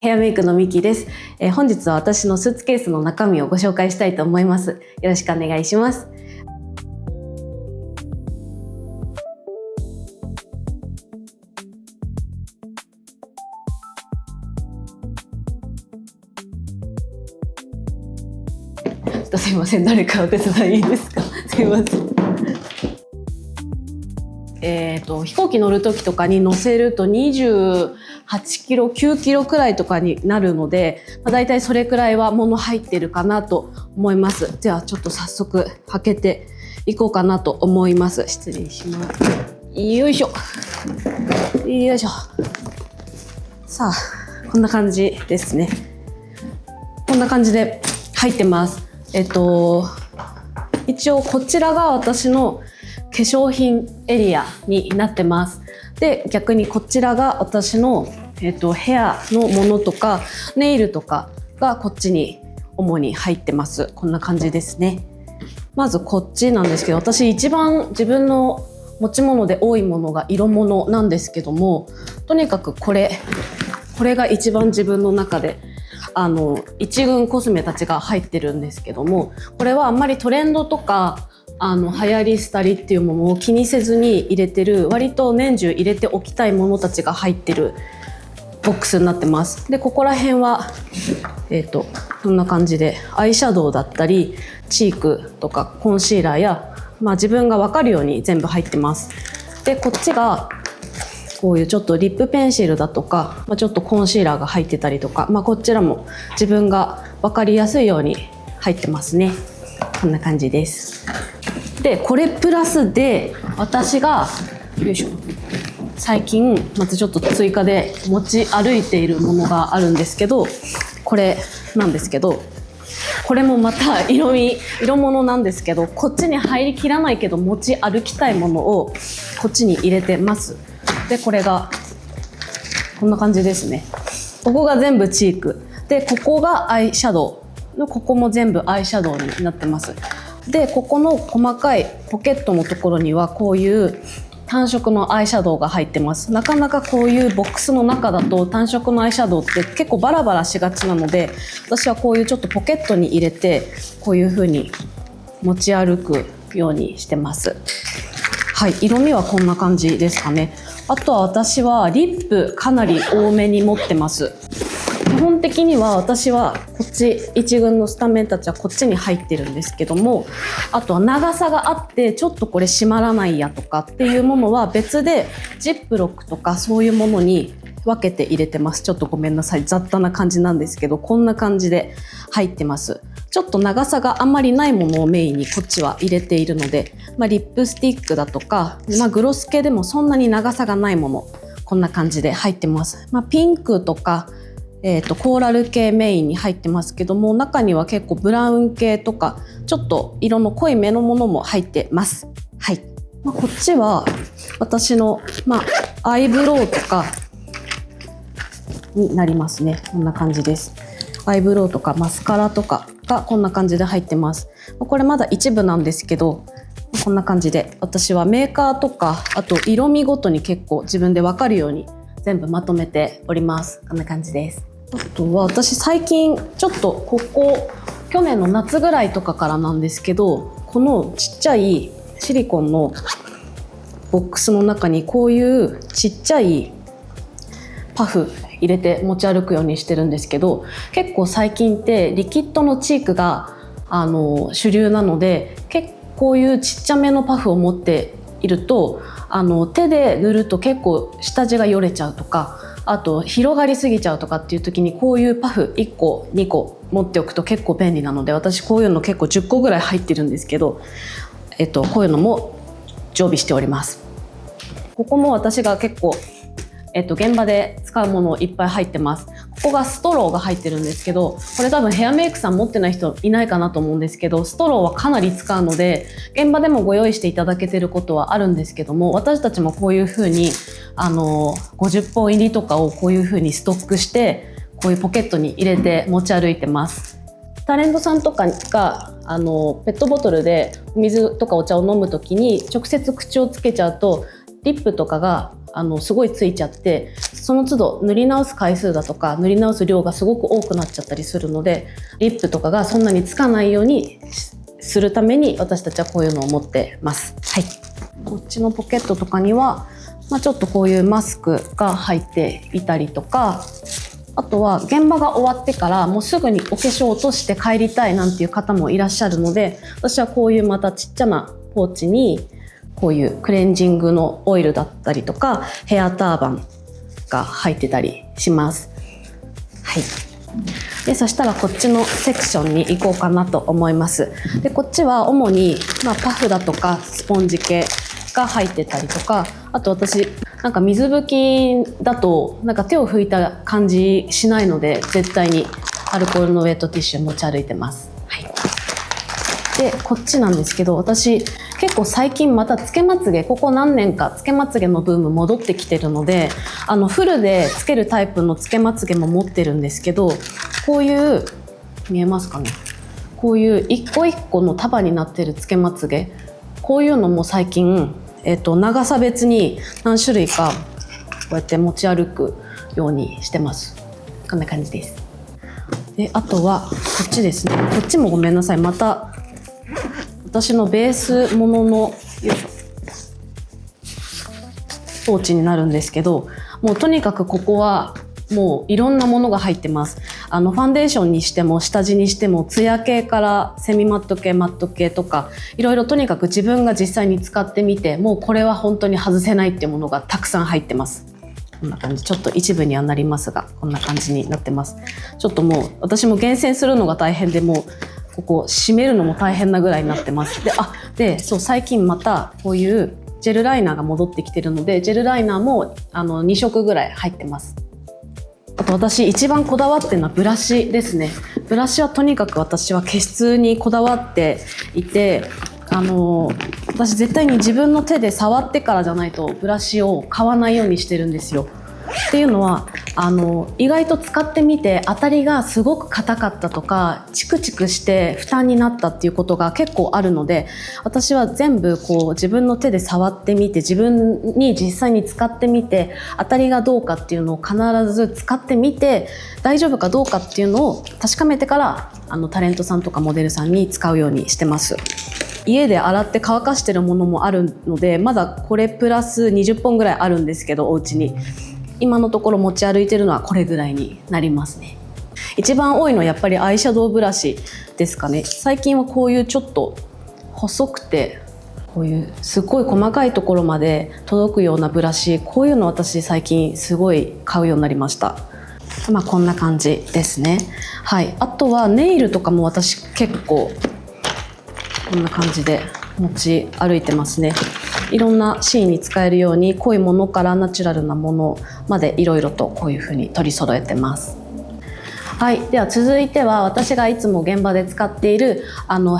ヘアメイクのミキです。本日は私のスーツケースの中身をご紹介したいと思います。よろしくお願いします。すいません、誰かお手伝いいいですか？すいません。飛行機乗る時とかに乗せると28キロ9キロくらいとかになるので、だいたいそれくらいは物入ってるかなと思います。ではちょっと早速開けていこうかなと思います。失礼します。よいしょよいしょ。さあこんな感じですね。こんな感じで入ってます。一応こちらが私の化粧品エリアになってます。で、逆にこちらが私の、ヘアのものとかネイルとかがこっちに主に入ってます。こんな感じですね。まずこっちなんですけど、私一番自分の持ち物で多いものが色物なんですけども、とにかくこれが一番自分の中で一軍コスメたちが入ってるんですけども、これはあんまりトレンドとか流行り廃りっていうものを気にせずに入れてる、割と年中入れておきたいものたちが入ってるボックスになってます。で、ここら辺はこんな感じでアイシャドウだったりチークとかコンシーラーや、自分が分かるように全部入ってます。で、こっちがこういうちょっとリップペンシルだとか、ちょっとコンシーラーが入ってたりとか、こちらも自分が分かりやすいように入ってますね。こんな感じです。で、これプラスで私が最近またちょっと追加で持ち歩いているものがあるんですけど、これなんですけど、これもまた色物なんですけど、こっちに入りきらないけど持ち歩きたいものをこっちに入れてます。で、これがこんな感じですね。ここが全部チークで、ここがアイシャドウの、ここも全部アイシャドウになってます。で、ここの細かいポケットのところにはこういう単色のアイシャドウが入ってます。なかなかこういうボックスの中だと単色のアイシャドウって結構バラバラしがちなので、私はこういうちょっとポケットに入れてこういう風に持ち歩くようにしてます。はい、色味はこんな感じですかね。あとは私はリップかなり多めに持ってます。基本的には私はこっち一軍のスタメンたちはこっちに入ってるんですけども、あとは長さがあってちょっとこれ閉まらないやとかっていうものは別でジップロックとかそういうものに分けて入れてます。ちょっとごめんなさい、雑多な感じなんですけど、こんな感じで入ってます。ちょっと長さがあんまりないものをメインにこっちは入れているので、リップスティックだとか、グロス系でもそんなに長さがないもの、こんな感じで入ってます。ピンクとかコーラル系メインに入ってますけども、中には結構ブラウン系とかちょっと色の濃いめのものも入ってます。はい。こっちは私のアイブロウとかになりますね。こんな感じです。アイブロウとかマスカラとかがこんな感じで入ってます。これまだ一部なんですけど、こんな感じで私はメーカーとか、あと色味ごとに結構自分で分かるように全部まとめております。こんな感じです。あとは私最近ちょっと去年の夏ぐらいとかからなんですけど、このちっちゃいシリコンのボックスの中にこういうちっちゃいパフ入れて持ち歩くようにしてるんですけど、結構最近ってリキッドのチークが主流なので、結構こういうちっちゃめのパフを持っていると手で塗ると結構下地がよれちゃうとか、あと広がりすぎちゃうとかっていう時にこういうパフ1個2個持っておくと結構便利なので、私こういうの結構10個ぐらい入ってるんですけど、こういうのも常備しております。ここも私が結構現場で使うものいっぱい入ってます。ここがストローが入ってるんですけど、これ多分ヘアメイクさん持ってない人いないかなと思うんですけど、ストローはかなり使うので現場でもご用意していただけてることはあるんですけども、私たちもこういう風に50本入りとかをこういう風にストックしてこういうポケットに入れて持ち歩いてます。タレントさんとかがペットボトルで水とかお茶を飲むときに直接口をつけちゃうとリップとかがすごいついちゃって、その都度塗り直す回数だとか塗り直す量がすごく多くなっちゃったりするので、リップとかがそんなにつかないようにするために私たちはこういうのを持ってます。はい、こっちのポケットとかには、ちょっとこういうマスクが入っていたりとか、あとは現場が終わってからもうすぐにお化粧を落として帰りたいなんていう方もいらっしゃるので、私はこういうまたちっちゃなポーチにこういうクレンジングのオイルだったりとかヘアターバンが入ってたりします。はい、でそしたらこっちのセクションに行こうかなと思います。でこっちは主に、パフだとかスポンジ系が入ってたりとか、あと私なんか水拭きだとなんか手を拭いた感じしないので、絶対にアルコールのウェットティッシュ持ち歩いてます。はい、でこっちなんですけど、私結構最近またつけまつげ、ここ何年かつけまつげのブーム戻ってきてるので、フルでつけるタイプのつけまつげも持ってるんですけど、こういう見えますかね、こういう一個一個の束になってるつけまつげ、こういうのも最近、長さ別に何種類かこうやって持ち歩くようにしてます。こんな感じです。であとはこっちですね。こっちもごめんなさい、また私のベースもののよいしょポーチになるんですけど、もうとにかくここはもういろんなものが入ってます。ファンデーションにしても下地にしてもツヤ系からセミマット系マット系とか、いろいろとにかく自分が実際に使ってみて、もうこれは本当に外せないっていうものがたくさん入ってます。こんな感じ、ちょっと一部にはなりますがこんな感じになってます。ちょっともう私も厳選するのが大変で、もうここ締めるのも大変なぐらいになってます。でそう最近またこういうジェルライナーが戻ってきてるので、ジェルライナーも2色ぐらい入ってます。あと私一番こだわってるのはブラシですね。ブラシはとにかく私は毛質にこだわっていて、私絶対に自分の手で触ってからじゃないとブラシを買わないようにしてるんですよ。っていうのは意外と使ってみて当たりがすごく硬かったとかチクチクして負担になったっていうことが結構あるので、私は全部こう自分の手で触ってみて、自分に実際に使ってみて当たりがどうかっていうのを必ず使ってみて、大丈夫かどうかっていうのを確かめてからタレントさんとかモデルさんに使うようにしてます。家で洗って乾かしてるものもあるので、まだこれプラス20本ぐらいあるんですけど、お家に今のところ持ち歩いてるのはこれぐらいになりますね。一番多いのはやっぱりアイシャドウブラシですかね。最近はこういうちょっと細くてこういうすっごい細かいところまで届くようなブラシ、こういうの私最近すごい買うようになりました。こんな感じですね。はい、あとはネイルとかも私結構こんな感じで持ち歩いてますね。いろんなシーンに使えるように濃いものからナチュラルなものまでいろいろとこういうふうに取り揃えてます。はい、では続いては私がいつも現場で使っている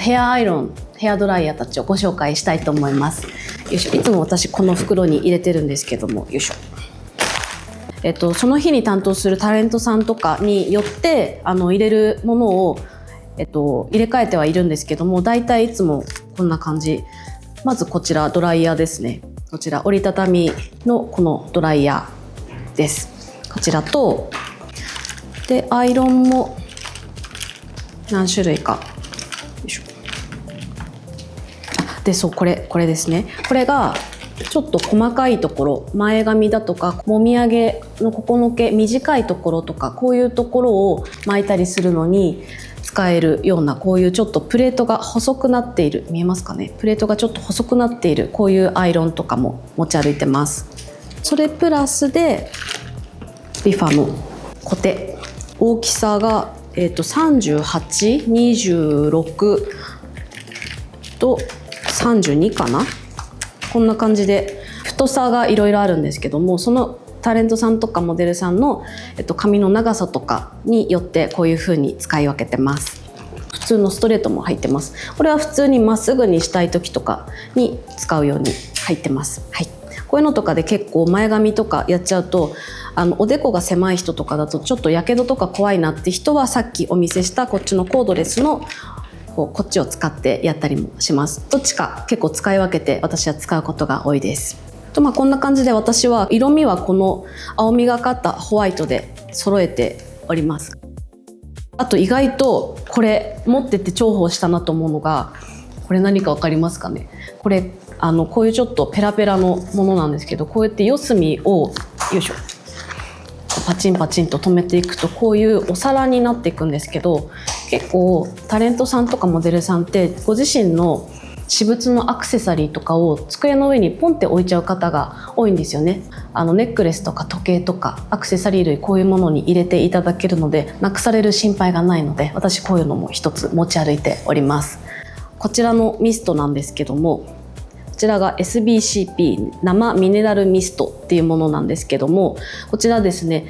ヘアアイロン、ヘアドライヤーたちをご紹介したいと思います。よいしょ、いつも私この袋に入れてるんですけども、よいしょ。その日に担当するタレントさんとかによって入れるものを、入れ替えてはいるんですけども、だいたいいつもこんな感じ。まずこちらドライヤーですね。こちら折りたたみのこのドライヤーです。こちらとでアイロンも何種類か。よいしょ。でそうこれですね。これがちょっと細かいところ、前髪だとかもみあげのここの毛短いところとか、こういうところを巻いたりするのに使えるような、こういうちょっとプレートが細くなっている、見えますかね、プレートがちょっと細くなっているこういうアイロンとかも持ち歩いてます。それプラスでリファのコテ、大きさが、38、26と32かな、こんな感じで太さがいろいろあるんですけども、そのタレントさんとかモデルさんの、髪の長さとかによってこういう風に使い分けてます。普通のストレートも入ってます。これは普通にまっすぐにしたい時とかに使うように入ってます。はい、こういうのとかで結構前髪とかやっちゃうとおでこが狭い人とかだとちょっとやけどとか怖いなって人は、さっきお見せしたこっちのコードレスのこっちを使ってやったりもします。どっちか結構使い分けて私は使うことが多いです。こんな感じで私は色味はこの青みがかったホワイトで揃えております。あと意外とこれ持ってて重宝したなと思うのが、これ何か分かりますかね。これこういうちょっとペラペラのものなんですけど、こうやって四隅をよいしょパチンパチンと留めていくとこういうお皿になっていくんですけど、結構タレントさんとかモデルさんってご自身の私物のアクセサリーとかを机の上にポンって置いちゃう方が多いんですよね。ネックレスとか時計とかアクセサリー類、こういうものに入れていただけるのでなくされる心配がないので、私こういうのも一つ持ち歩いております。こちらのミストなんですけども、こちらが SBCP 生ミネラルミストっていうものなんですけども、こちらですね、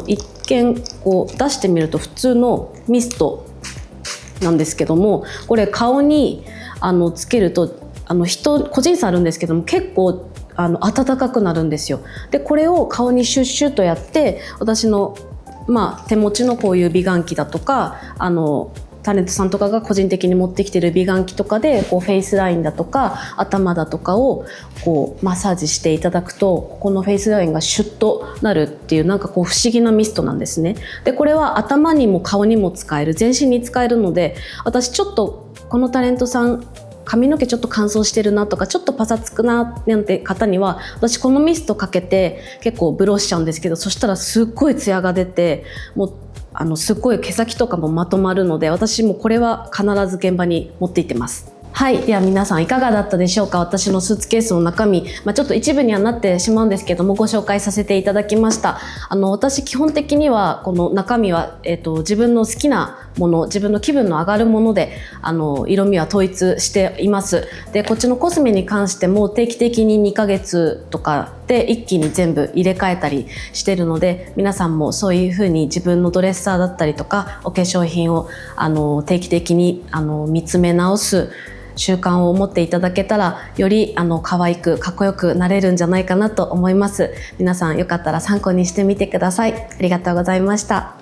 一見こう出してみると普通のミストなんですけども、これ顔につけると個人差あるんですけども結構暖かくなるんですよ。でこれを顔にシュッシュッとやって、私の手持ちのこういう美顔器だとかタレントさんとかが個人的に持ってきてる美顔器とかでこうフェイスラインだとか頭だとかをこうマッサージしていただくと、ここのフェイスラインがシュッとなるっていう、なんかこう不思議なミストなんですね。でこれは頭にも顔にも使える、全身に使えるので、私ちょっとこのタレントさん髪の毛ちょっと乾燥してるなとかちょっとパサつくななんて方には、私このミストかけて結構ブローしちゃうんですけど、そしたらすっごいツヤが出て、もうすっごい毛先とかもまとまるので、私もこれは必ず現場に持って行ってます。はい、では皆さんいかがだったでしょうか。私のスーツケースの中身、ちょっと一部にはなってしまうんですけども、ご紹介させていただきました。私基本的にはこの中身は、自分の好きなもの、自分の気分の上がるもので色味は統一しています。でこっちのコスメに関しても定期的に2ヶ月とかで一気に全部入れ替えたりしてるので、皆さんもそういう風に自分のドレッサーだったりとかお化粧品を定期的に見つめ直す習慣を持っていただけたら、より可愛くかっこよくなれるんじゃないかなと思います。皆さんよかったら参考にしてみてください。ありがとうございました。